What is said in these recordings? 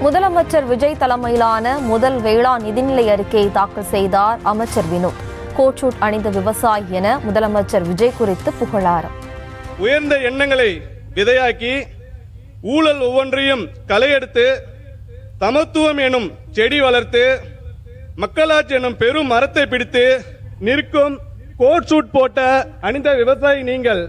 முதலமைச்சர் விஜய் தலைமையிலான முதல் வேளாண் நிதிநிலை அறிக்கையை தாக்கல் செய்தார் அமைச்சர் வினோத். கோட்சூட் அணிந்த விவசாயி என முதலமைச்சர் விஜய் குறித்து புகழாரம். உயர்ந்த எண்ணங்களை விதையாக்கி ஊழல் ஒவ்வொன்றையும் களையெடுத்து சமத்துவம் எனும் செடி வளர்த்து மக்களாட்சி எனும் பெரும் மரத்தை பிடித்து நிற்கும் கோட் சூட் போட்ட அணிந்த விவசாயி நீங்கள்.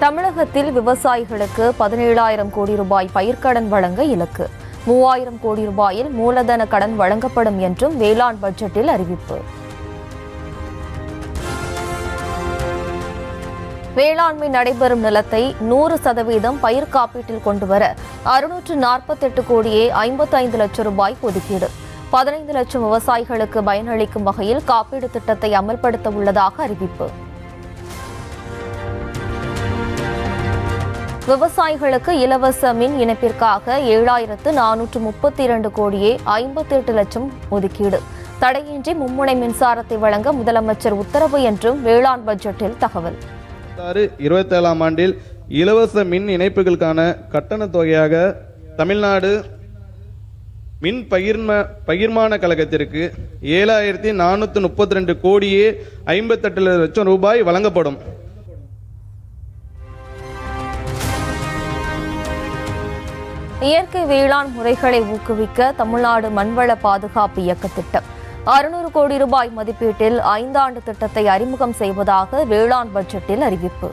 தமிழகத்தில் விவசாயிகளுக்கு 17,000 கோடி ரூபாய் பயிர்க்கடன் வழங்க இலக்கு. 3,000 கோடி ரூபாயில் மூலதன கடன் வழங்கப்படும் என்றும் வேளாண் பட்ஜெட்டில் அறிவிப்பு. வேளாண்மை நடைபெறும் நிலத்தை 100% பயிர் காப்பீட்டில் கொண்டுவர 648 கோடியே 55 லட்சம் ரூபாய் ஒதுக்கீடு. 15 லட்சம் விவசாயிகளுக்கு பயனளிக்கும் வகையில் காப்பீடு திட்டத்தை அமல்படுத்த உள்ளதாக அறிவிப்பு. விவசாயிகளுக்கு இலவச மின் இணைப்பிற்காக 7,432 கோடியே 58 லட்சம் ஒதுக்கீடு. தடையின்றி மும்முனை மின்சாரத்தை வழங்க முதலமைச்சர் உத்தரவு என்றும் வேளாண் பட்ஜெட்டில் தகவல். 27ஆம் ஆண்டில் இலவச மின் இணைப்புகளுக்கான கட்டண தொகையாக தமிழ்நாடு மின் பகிர்மான கழகத்திற்கு 7,432 கோடியே 58 லட்சம் ரூபாய் வழங்கப்படும். இயற்கை வேளாண் முறைகளை ஊக்குவிக்க தமிழ்நாடு மண்வள பாதுகாப்பு இயக்க திட்டம் 600 கோடி ரூபாய் மதிப்பீட்டில் 5 ஆண்டு திட்டத்தை அறிமுகம் செய்வதாக வேளாண் பட்ஜெட்டில் அறிவிப்பு.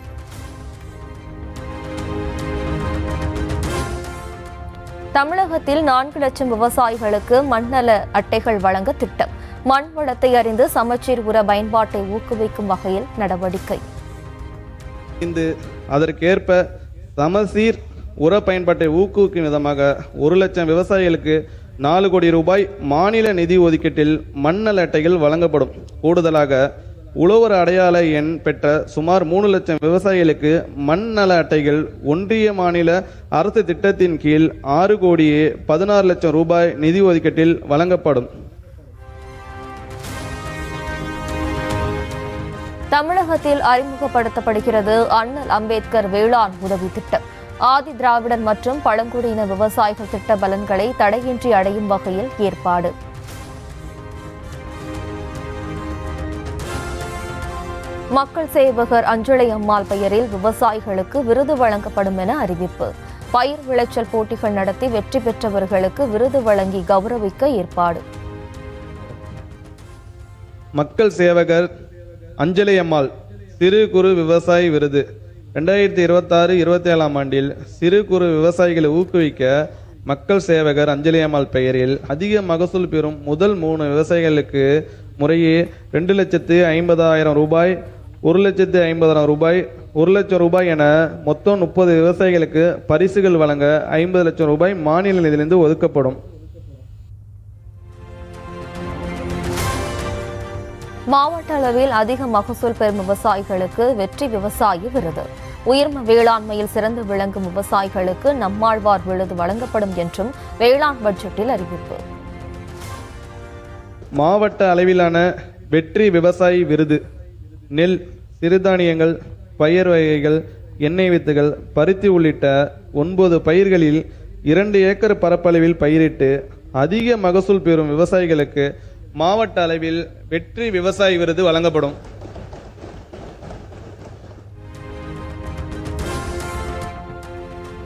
தமிழகத்தில் 4 லட்சம் விவசாயிகளுக்கு மண்நல அட்டைகள் வழங்க திட்டம். மண் வளத்தை அறிந்து சமச்சீர் உர பயன்பாட்டை ஊக்குவிக்கும் வகையில் நடவடிக்கை. அதற்கேற்ப சமச்சீர் உர பயன்பாட்டை ஊக்குவிக்கும் விதமாக 1 லட்சம் விவசாயிகளுக்கு 4 கோடி ரூபாய் மாநில நிதி ஒதுக்கீட்டில் மண்ணல அட்டைகள் வழங்கப்படும். கூடுதலாக உழவர் அடையாள எண் பெற்ற சுமார் 3 லட்சம் விவசாயிகளுக்கு மண்ணல அட்டைகள் ஒன்றிய மாநில அரசு திட்டத்தின் கீழ் 6 கோடியே 16 லட்சம் ரூபாய் நிதி ஒதுக்கீட்டில் வழங்கப்படும். தமிழகத்தில் அறிமுகப்படுத்தப்படுகிறது அண்ணல் அம்பேத்கர் வேளாண் உதவி திட்டம். ஆதி திராவிடர் மற்றும் பழங்குடியின விவசாயிகள் திட்ட பலன்களை தடையின்றி அடையும் வகையில் ஏற்பாடு. மக்கள் சேவகர் அஞ்சலை அம்மாள் பெயரில் விவசாயிகளுக்கு விருது வழங்கப்படும் என அறிவிப்பு. பயிர் விளைச்சல் போட்டிகள் நடத்தி வெற்றி பெற்றவர்களுக்கு விருது வழங்கி கௌரவிக்க ஏற்பாடு. மக்கள் சேவகர் அஞ்சலை அம்மாள் சிறு குறு விவசாயி விருது 2026-27ஆம் ஆண்டில் சிறு குறு விவசாயிகளை ஊக்குவிக்க மக்கள் சேவகர் அஞ்சலி அம்மாள் பெயரில் அதிக மகசூல் பெறும் முதல் 3 விவசாயிகளுக்கு முறையே 2,50,000 ரூபாய், 1,50,000 ரூபாய், 1 லட்சம் ரூபாய் என மொத்தம் 30 விவசாயிகளுக்கு பரிசுகள் வழங்க 50 லட்சம் ரூபாய் மாநில நிதியிலிருந்து ஒதுக்கப்படும். மாவட்ட அளவில் அதிக மகசூல் பெறும் விவசாயிகளுக்கு வெற்றி விவசாயி விருது. உயிர்ம வேளாண்மையில் சிறந்து விளங்கும் விவசாயிகளுக்கு நம்மாழ்வார் விருது வழங்கப்படும் என்றும் வேளாண் பட்ஜெட்டில் அறிவிப்பு. மாவட்ட அளவிலான வெற்றி விவசாயி விருது நெல், சிறுதானியங்கள், பயிர் வகைகள், எண்ணெய் வித்துகள், பருத்தி உள்ளிட்ட 9 பயிர்களில் 2 ஏக்கர் பரப்பளவில் பயிரிட்டு அதிக மகசூல் பெறும் விவசாயிகளுக்கு மாவட்ட அளவில் வெற்றி விவசாயி விருது வழங்கப்படும்.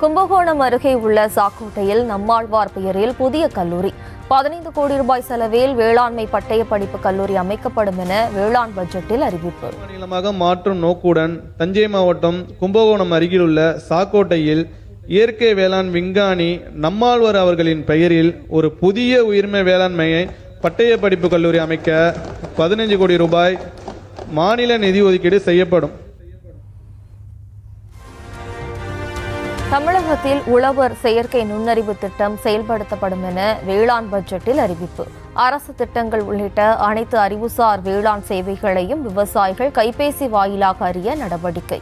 கும்பகோணம் அருகே உள்ள சாக்கோட்டையில் நம்மாழ்வார் பெயரில் புதிய கல்லூரி 15 கோடி ரூபாய் செலவில் வேளாண்மை பட்டய படிப்பு கல்லூரி அமைக்கப்படும் என வேளாண் பட்ஜெட்டில் அறிவிப்பு. மாநிலமாக மாற்றும் நோக்குடன் தஞ்சை மாவட்டம் கும்பகோணம் அருகிலுள்ள சாக்கோட்டையில் இயற்கை வேளாண் விஞ்ஞானி நம்மாழ்வார் அவர்களின் பெயரில் ஒரு புதிய உயிர்மை வேளாண்மையை பட்டய படிப்பு கல்லூரி அமைக்க 15 கோடி ரூபாய் மாநில நிதி ஒதுக்கீடு செய்யப்படும். தமிழகத்தில் உழவர் செயற்கை நுண்ணறிவு திட்டம் செயல்படுத்தப்படும் என வேளாண் பட்ஜெட்டில் அறிவிப்பு. அரசு திட்டங்கள் உள்ளிட்ட அனைத்து அறிவுசார் வேளாண் சேவைகளையும் விவசாயிகள் கைபேசி வாயிலாக அறிய நடவடிக்கை.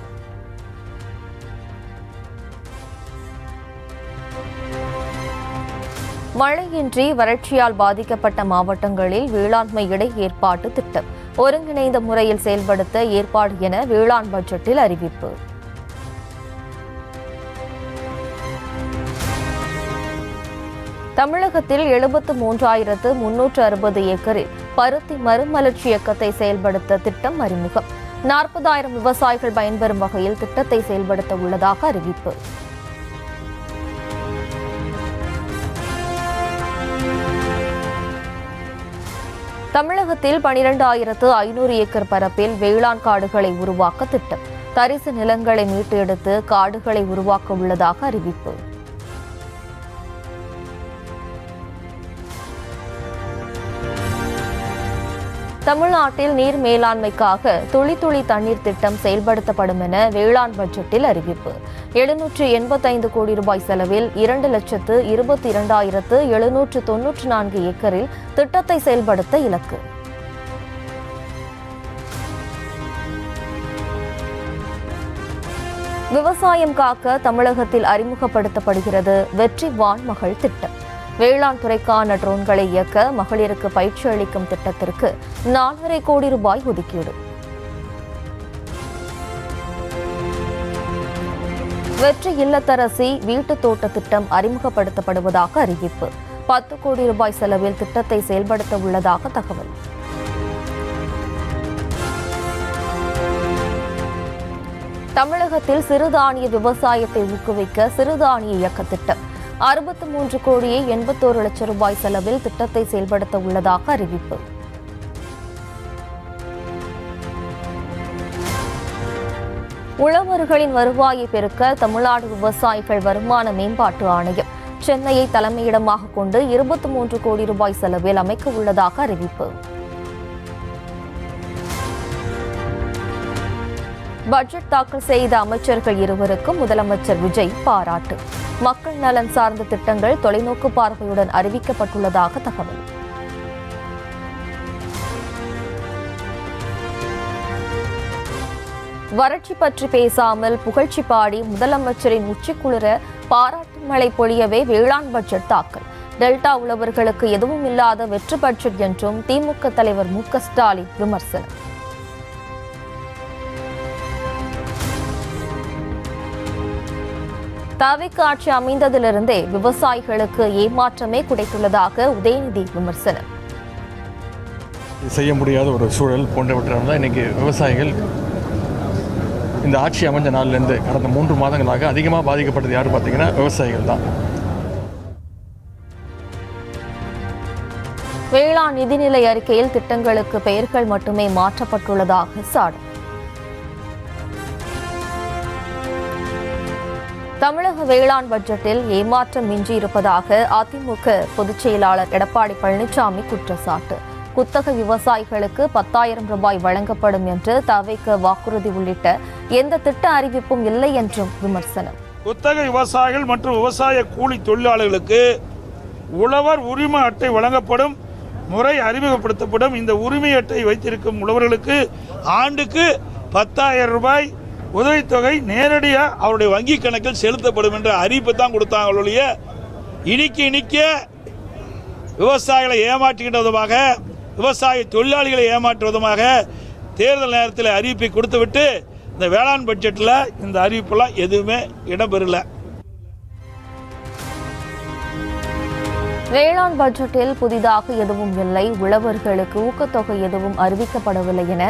மழையின்றி வறட்சியால் பாதிக்கப்பட்ட மாவட்டங்களில் வேளாண்மை இடை ஏற்பாட்டு திட்டம் ஒருங்கிணைந்த முறையில் செயல்படுத்த ஏற்பாடு என வேளாண் பட்ஜெட்டில் அறிவிப்பு. தமிழகத்தில் 73,360 ஏக்கரில் பருத்தி மறுமலர்ச்சி இயக்கத்தை செயல்படுத்த திட்டம் அறிமுகம். 40,000 விவசாயிகள் பயன்பெறும் வகையில் திட்டத்தை செயல்படுத்த உள்ளதாக அறிவிப்பு. தமிழகத்தில் 12,500 ஏக்கர் பரப்பில் வேளாண் காடுகளை உருவாக்க திட்டம். தரிசு நிலங்களை மீட்டு எடுத்து காடுகளை உருவாக்க உள்ளதாக அறிவிப்பு. தமிழ்நாட்டில் நீர் மேலாண்மைக்காக துளி துளி தண்ணீர் திட்டம் செயல்படுத்தப்படும் என வேளாண் பட்ஜெட்டில் அறிவிப்பு. 785 கோடி ரூபாய் செலவில் 2,22,794 ஏக்கரில் திட்டத்தை செயல்படுத்த இலக்கு. விவசாயம் காக்க தமிழகத்தில் அறிமுகப்படுத்தப்படுகிறது வெற்றி வான்மகள் திட்டம். வேளாண் துறைக்கான ட்ரோன்களை இயக்க மகளிருக்கு பயிற்சி அளிக்கும் திட்டத்திற்கு 4.5 கோடி ரூபாய் ஒதுக்கீடு. வெற்றி இல்லத்தரசி வீட்டு தோட்ட திட்டம் அறிமுகப்படுத்தப்படுவதாக அறிவிப்பு. 10 கோடி ரூபாய் செலவில் திட்டத்தை செயல்படுத்த உள்ளதாக தகவல். தமிழகத்தில் சிறுதானிய விவசாயத்தை ஊக்குவிக்க சிறுதானிய இயக்க திட்டம் 63,81,00,000 ரூபாய் செலவில் திட்டத்தை செயல்படுத்த உள்ளதாக அறிவிப்பு. உழவர்களின் வருவாயை பெருக்க தமிழ்நாடு விவசாயிகள் வருமான மேம்பாட்டு ஆணையம் சென்னையை தலைமையிடமாக கொண்டு 23 கோடி ரூபாய் செலவில் அமைக்க உள்ளதாக அறிவிப்பு. பட்ஜெட் தாக்கல் செய்த அமைச்சர்கள் இருவருக்கும் முதலமைச்சர் விஜய் பாராட்டு. மக்கள் நலன் சார்ந்த திட்டங்கள் தொலைநோக்கு பார்வையுடன் அறிவிக்கப்பட்டுள்ளதாக தகவல். வறட்சி பற்றி பேசாமல் புகழ்ச்சி பாடி முதலமைச்சரின் உச்சிக்குளிர பாராட்டு மழை பொழியவே வேளாண் பட்ஜெட் தாக்கல். டெல்டா உழவர்களுக்கு எதுவும் இல்லாத வெற்று பட்ஜெட் என்றும் திமுக தலைவர் மு.க. ஸ்டாலின் விமர்சனம். தவிக ஆட்சி அமைந்ததிலிருந்தே விவசாயிகளுக்கு ஏமாற்றமே கிடைத்துள்ளதாக உதயநிதி விமர்சனம். செய்ய முடியாத ஒரு சூழல் போன்றவற்றால் தான் இன்னைக்கு விவசாயிகள் இந்த ஆட்சி அமைஞ்ச நாளிலிருந்து கடந்த 3 மாதங்களாக அதிகமாக பாதிக்கப்பட்டது யார் பார்த்தீங்கன்னா விவசாயிகள் தான். வேளாண் நிதிநிலை அறிக்கையில் திட்டங்களுக்கு பெயர்கள் மட்டுமே மாற்றப்பட்டுள்ளதாக சாடு. தமிழக வேளாண் பட்ஜெட்டில் ஏமாற்றம் மிஞ்சி இருப்பதாக அதிமுக பொதுச் செயலாளர் எடப்பாடி பழனிசாமி குற்றச்சாட்டு. குத்தக விவசாயிகளுக்கு 10,000 ரூபாய் வழங்கப்படும் என்று தவிக வாக்குறுதி உள்ளிட்ட எந்த திட்ட அறிவிப்பும் இல்லை என்றும் விமர்சனம். குத்தக விவசாயிகள் மற்றும் விவசாய கூலி தொழிலாளர்களுக்கு உழவர் உரிமை அட்டை வழங்கப்படும் முறை அறிமுகப்படுத்தப்படும். இந்த உரிமை அட்டை வைத்திருக்கும் உழவர்களுக்கு ஆண்டுக்கு 10,000 ரூபாய் உதவித்தொகை நேரடியாக அவருடைய வங்கி கணக்கில் செலுத்தப்படும் என்ற அறிவிப்பு தான் கொடுத்தாங்க. இனிக்க விவசாயிகளை ஏமாற்றுகின்ற விதமாக, விவசாய தொழிலாளிகளை ஏமாற்றும் விதமாக தேர்தல் நேரத்தில் அறிவிப்பை கொடுத்துவிட்டு இந்த வேளாண் பட்ஜெட்டில் இந்த அறிவிப்பெல்லாம் எதுவுமே இடம்பெறல. வேளாண் பட்ஜெட்டில் புதிதாக எதுவும் இல்லை, உழவர்களுக்கு ஊக்கத்தொகை எதுவும் அறிவிக்கப்படவில்லை என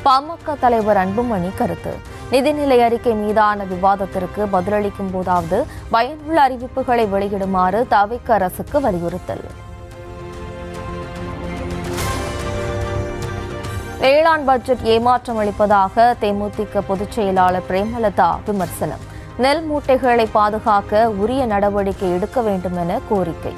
பாமக தலைவர் அன்புமணி கருத்து. நிதிநிலை அறிக்கை மீதான விவாதத்திற்கு பதிலளிக்கும் போதாவது பயனுள்ள அறிவிப்புகளை வெளியிடுமாறு தவிக அரசுக்கு வலியுறுத்தல். வேளாண் பட்ஜெட் ஏமாற்றம் அளிப்பதாக தேமுதிக பொதுச் செயலாளர் பிரேமலதா விமர்சனம். நெல் மூட்டைகளை பாதுகாக்க உரிய நடவடிக்கை எடுக்க வேண்டும் என கோரிக்கை.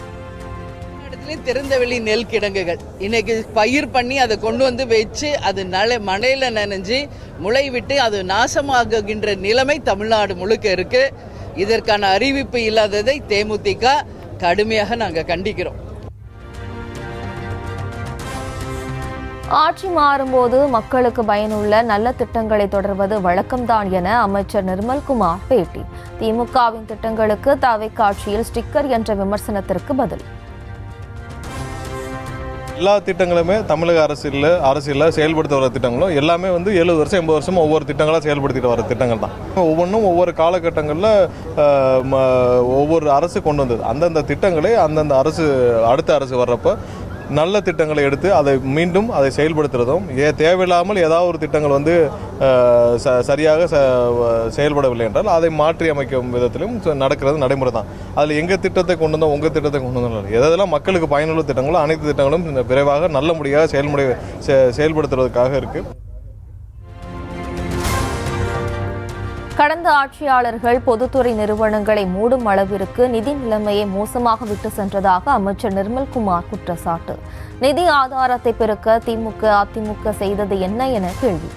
திறந்தவெளி நெல் கிடங்குகள் இன்னைக்கு பயிர் பண்ணி அதை கொண்டு வந்து வச்சு அது மழையில நனைஞ்சு முளை விட்டு அது நாசமாகுகின்ற நிலைமை தமிழ்நாடு முழுக்க இருக்கு. இதற்கான அறிவிப்பு இல்லாததை தேமுதிக கடுமையாக நாங்கள் கண்டிக்கிறோம். ஆட்சி மாறும்போது மக்களுக்கு பயனுள்ள நல்ல திட்டங்களை தொடர்வது வழக்கம்தான் என அமைச்சர் நிர்மல்குமார் பேட்டி. திமுகவின் திட்டங்களுக்கு தவிக ஆட்சியில் ஸ்டிக்கர் என்ற விமர்சனத்திற்கு பதில். எல்லா திட்டங்களுமே தமிழக அரசியலில் செயல்படுத்த வர திட்டங்களும் எல்லாமே வந்து 70 வருஷம் 80 வருஷம் ஒவ்வொரு திட்டங்களாக செயல்படுத்திட்டு வர திட்டங்கள் தான். ஒவ்வொன்றும் ஒவ்வொரு காலகட்டங்களில் ஒவ்வொரு அரசு கொண்டு வந்தது. அந்தந்த திட்டங்களை அந்தந்த அரசு அடுத்த அரசு வர்றப்போ நல்ல திட்டங்களை எடுத்து அதை செயல்படுத்துறதும் தேவையில்லாமல் ஏதாவது ஒரு திட்டங்கள் வந்து சரியாக செயல்படவில்லை என்றால் அதை மாற்றி அமைக்கும் விதத்திலும் நடக்கிறது நடைமுறை தான். அதில் எங்கள் திட்டத்தை கொண்டு வந்தோம் உங்கள் திட்டத்தை கொண்டு வந்தோம் எதெல்லாம் மக்களுக்கு பயனுள்ள திட்டங்களோ அனைத்து திட்டங்களும் விரைவாக நல்ல முறையாக செயல்படுத்துவதற்காக இருக்குது. கடந்த ஆட்சியாளர்கள் பொதுத்துறை நிறுவனங்களை மூடும் அளவிற்கு நிதி நிலைமையை மோசமாக விட்டு சென்றதாக அமைச்சர் நிர்மல்குமார் குற்றச்சாட்டு. நிதி ஆதாரத்தை பெருக்க திமுக அதிமுக செய்தது என்ன என கேள்வி.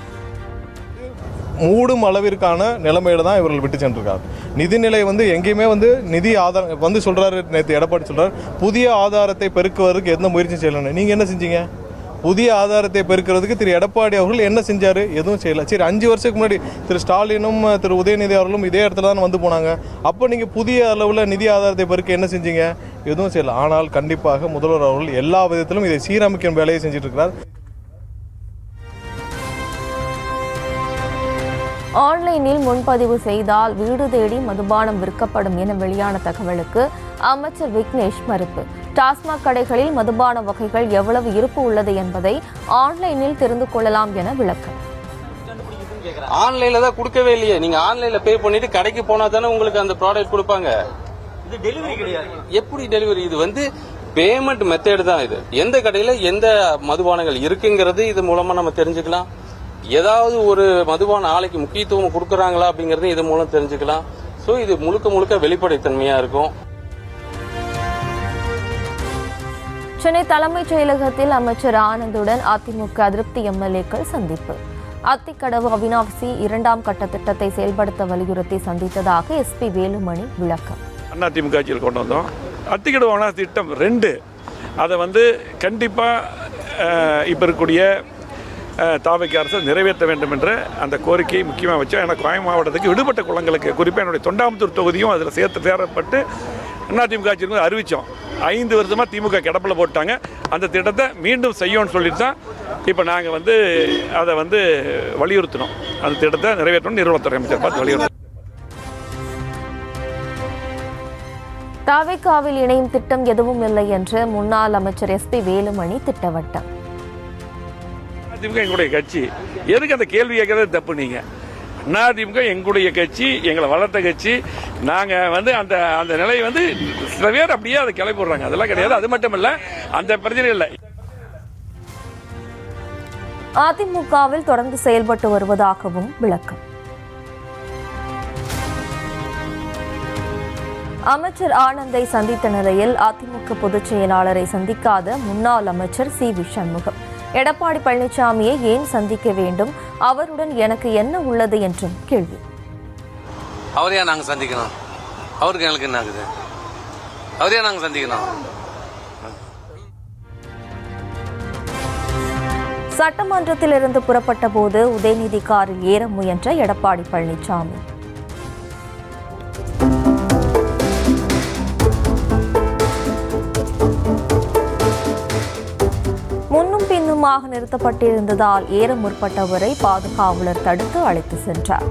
மூடும் அளவிற்கான நிலைமையில தான் இவர்கள் விட்டு சென்றிருக்காங்க. நிதிநிலை வந்து எங்கேயுமே வந்து நிதி ஆதாரம் வந்து சொல்றாரு. நேற்று எடப்பாடி சொல்றாரு புதிய ஆதாரத்தை பெருக்குவதற்கு எந்த முயற்சியும் செய்யலன்னு. நீங்க என்ன செஞ்சீங்க? புதிய ஆதாரத்தை பெருக்கிறதுக்கு திரு எடப்பாடி அவர்கள் என்ன செஞ்சார்? எதுவும் செய்யலை. சரி, 5 வருஷத்துக்கு முன்னாடி திரு ஸ்டாலினும் திரு உதயநிதி அவர்களும் இதே இடத்துல தான் வந்து போனாங்க. அப்போ நீங்கள் புதிய அளவில் நிதி ஆதாரத்தை பெருக்க என்ன செஞ்சீங்க? எதுவும் செய்யலை. ஆனால் கண்டிப்பாக முதல்வர் அவர்கள் எல்லா விதத்திலும் இதை சீரமைக்கும் வேலையை செஞ்சுட்டு இருக்கிறார். ஆன்லைனில் முன்பதிவு செய்தால் வீடு தேடி மதுபானம் விற்கப்படும் என வெளியான தகவலுக்கு அமைச்சர் விக்னேஷ் மறுப்பு. டாஸ்மாக் கடைகளில் மதுபான வகைகள் எவ்வளவு இருப்பு உள்ளது என்பதை ஆன்லைனில் தெரிந்து கொள்ளலாம் என விளக்கம். ஆன்லைன்ல தான் கொடுக்கவே இல்லையே. நீங்க ஆன்லைன்ல பே பண்ணிட்டு கடைக்கு போனா தானே உங்களுக்கு அந்த ப்ராடக்ட் கொடுப்பாங்க. இது டெலிவரி கிடையாது. எப்படி டெலிவரி? இது வந்து பேமெண்ட் மெத்தட் தான். இது எந்த கடையில எந்த மதுபானங்கள் இருக்குங்கிறது இது மூலமா நம்ம தெரிஞ்சுக்கலாம். ஏதாவது ஒரு மதுபான ஆலைக்கு முக்கியத்துவம் கொடுக்கறாங்களா அப்படிங்கறது இது மூலம் தெரிஞ்சுக்கலாம். சோ இது முழுக்க வெளிப்படைத்தன்மையா இருக்கும். சென்னை தலைமைச் செயலகத்தில் அமைச்சர் ஆனந்துடன் அதிமுக அதிருப்தி எம்எல்ஏக்கள் சந்திப்பு. அத்திக்கடவு அவினாசி 2ஆம் கட்ட திட்டத்தை செயல்படுத்த வலியுறுத்தி சந்தித்ததாக எஸ்பி வேலுமணி விளக்கம். அதிமுக ஆட்சியில் கொண்டு வந்தோம். அத்திக்கடவு அவினாசி திட்டம் 2 அதை வந்து கண்டிப்பாக இப்போ இருக்கக்கூடிய தாவைக்கு அரசு நிறைவேற்ற வேண்டும் என்ற அந்த கோரிக்கையை முக்கியமாக வச்சோம். ஏன்னா கோயம் மாவட்டத்துக்கு விடுபட்ட குளங்களுக்கு குறிப்பாக என்னுடைய தொண்டாமுத்தூர் தொகுதியும் அதில் சேரப்பட்டு அதிமுக ஆட்சியில் அறிவித்தோம். 5 வருஷமாக திமுக கிடப்பில் போட்டாங்க. அந்த திட்டத்தை மீண்டும் செய்யணும்னு சொல்லிட்டு தான் இப்போ நாங்கள் வந்து அதை வந்து வலியுறுத்தினோம். அந்த திட்டத்தை நிறைவேற்றணும் நிறுவனத்துறை அமைச்சர் பார்த்து வலியுறுத்தணும். தாவேக்காவில் இணையும் திட்டம் எதுவும் இல்லை என்று முன்னாள் அமைச்சர் எஸ்பி வேலுமணி திட்டவட்டம். அதிமுக எங்களுடைய கட்சி, எதுக்கு அந்த கேள்வி கேட்கறது தப்பு. நீங்கள் அதிமுக எங்களுடைய கட்சி, எங்களை வளர்த்த கட்சி. நாங்கள் வந்து அந்த அந்த நிலையை வந்து சில பேர் அப்படியே அதை கிளப்பிடுறாங்க. அதெல்லாம் கிடையாது. அது மட்டும் இல்லை, அந்த பிரச்சனை இல்லை. அதிமுகவில் தொடர்ந்து செயல்பட்டு வருவதாகவும் விளக்கம். அமைச்சர் ஆனந்தை சந்தித்த நிலையில் அதிமுக பொதுச் செயலாளரை சந்திக்காத முன்னாள் அமைச்சர் சி.வி. சண்முகம் எடப்பாடி பழனிசாமியை ஏன் சந்திக்க வேண்டும், அவருடன் எனக்கு என்ன உள்ளது என்றும் கேள்வி. அவரையா நாங்க சந்திக்கணும்? அவருக்கு எனக்கு என்ன ஆகுது? அவரையா நாங்க சந்திக்கணும்? சட்டமன்றத்திலிருந்து புறப்பட்ட போது உதயநிதி காரில் ஏற முயன்ற எடப்பாடி பழனிசாமி. முன்னும் பின்னுமாக நிறுத்தப்பட்டிருந்ததால் ஏற முற்பட்டவரை பாதுகாவலர் தடுத்து அழைத்து சென்றார்.